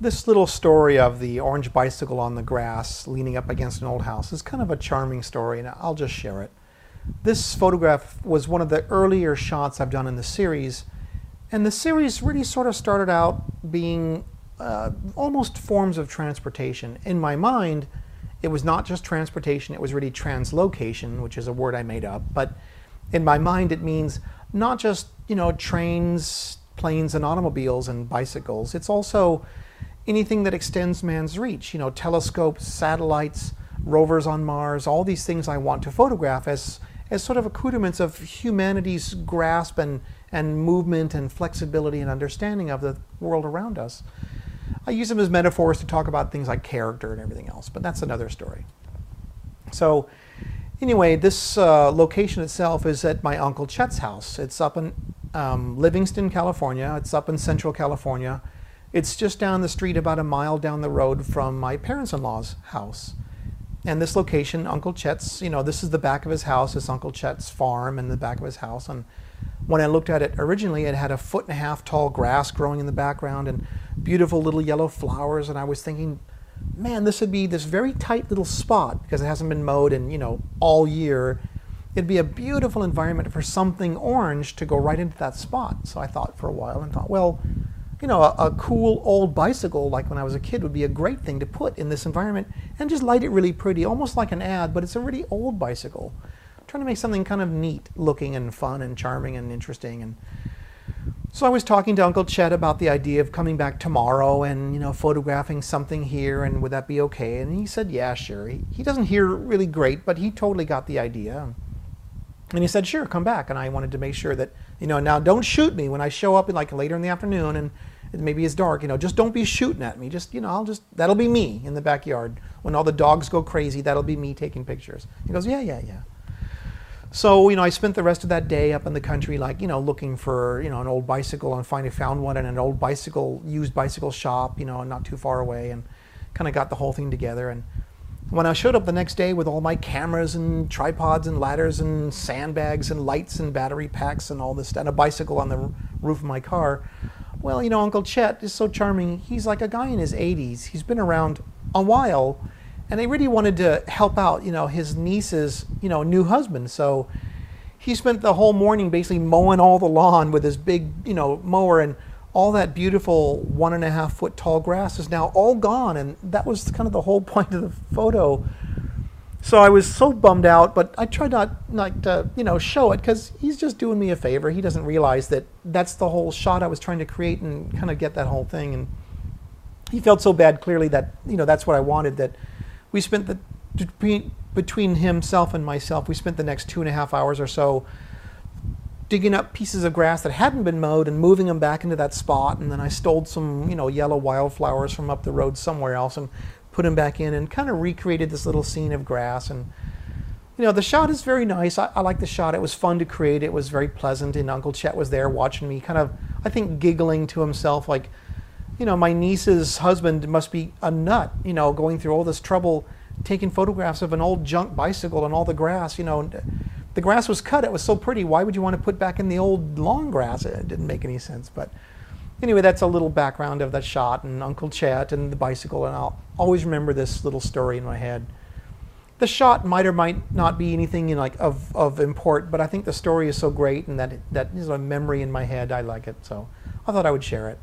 This little story of the orange bicycle on the grass leaning up against an old house is kind of a charming story, and I'll just share it. This photograph was one of the earlier shots I've done in the series, and the series really sort of started out being almost forms of transportation. In my mind, it was not just transportation, it was really translocation, which is a word I made up, but in my mind it means not just, trains, planes, and automobiles and bicycles. It's also anything that extends man's reach, telescopes, satellites, rovers on Mars, all these things I want to photograph as sort of accoutrements of humanity's grasp and movement and flexibility and understanding of the world around us. I use them as metaphors to talk about things like character and everything else, but that's another story. So anyway, this location itself is at my Uncle Chet's house. It's up in Livingston, California. It's up in Central California. It's just down the street, about a mile down the road from my parents-in-law's house. And this location, Uncle Chet's, this is the back of his house. It's Uncle Chet's farm in the back of his house. And when I looked at it originally, it had 1.5 foot tall grass growing in the background and beautiful little yellow flowers. And I was thinking, man, this would be this very tight little spot because it hasn't been mowed in, all year. It'd be a beautiful environment for something orange to go right into that spot. So I thought for a while and thought, well, a cool old bicycle like when I was a kid would be a great thing to put in this environment and just light it really pretty, almost like an ad, but it's a really old bicycle. I'm trying to make something kind of neat looking and fun and charming and interesting. And so I was talking to Uncle Chet about the idea of coming back tomorrow and, photographing something here, and would that be okay? And he said, yeah, sure. He doesn't hear really great, but he totally got the idea. And he said, sure, come back. And I wanted to make sure that, now don't shoot me when I show up later in the afternoon and maybe it's dark, just don't be shooting at me. Just, that'll be me in the backyard. When all the dogs go crazy, that'll be me taking pictures. He goes, yeah. So, I spent the rest of that day up in the country, looking for, an old bicycle, and finally found one in an old used bicycle shop, not too far away, and kind of got the whole thing together. And when I showed up the next day with all my cameras and tripods and ladders and sandbags and lights and battery packs and all this, and a bicycle on the roof of my car, well, Uncle Chet is so charming. He's like a guy in his 80s. He's been around a while, and he really wanted to help out, his niece's, new husband. So he spent the whole morning basically mowing all the lawn with his big, mower, and all that beautiful 1.5 foot tall grass is now all gone. And that was kind of the whole point of the photo. So I was so bummed out, but I tried not to, show it because he's just doing me a favor. He doesn't realize that that's the whole shot I was trying to create and kind of get that whole thing. And he felt so bad, clearly, that, that's what I wanted, that we spent between himself and myself, we spent the next 2.5 hours or so digging up pieces of grass that hadn't been mowed and moving them back into that spot. And then I stole some, yellow wildflowers from up the road somewhere else and put them back in and kind of recreated this little scene of grass. And the shot is very nice. I like the shot. It was fun to create. It was very pleasant, and Uncle Chet was there watching me, kind of, I think, giggling to himself like, my niece's husband must be a nut, going through all this trouble taking photographs of an old junk bicycle and all the grass. The grass was cut. It was so pretty. Why would you want to put back in the old long grass? It didn't make any sense. But anyway, that's a little background of that shot and Uncle Chet and the bicycle, and I'll always remember this little story in my head. The shot might or might not be anything of import, but I think the story is so great, and that is a memory in my head. I like it, so I thought I would share it.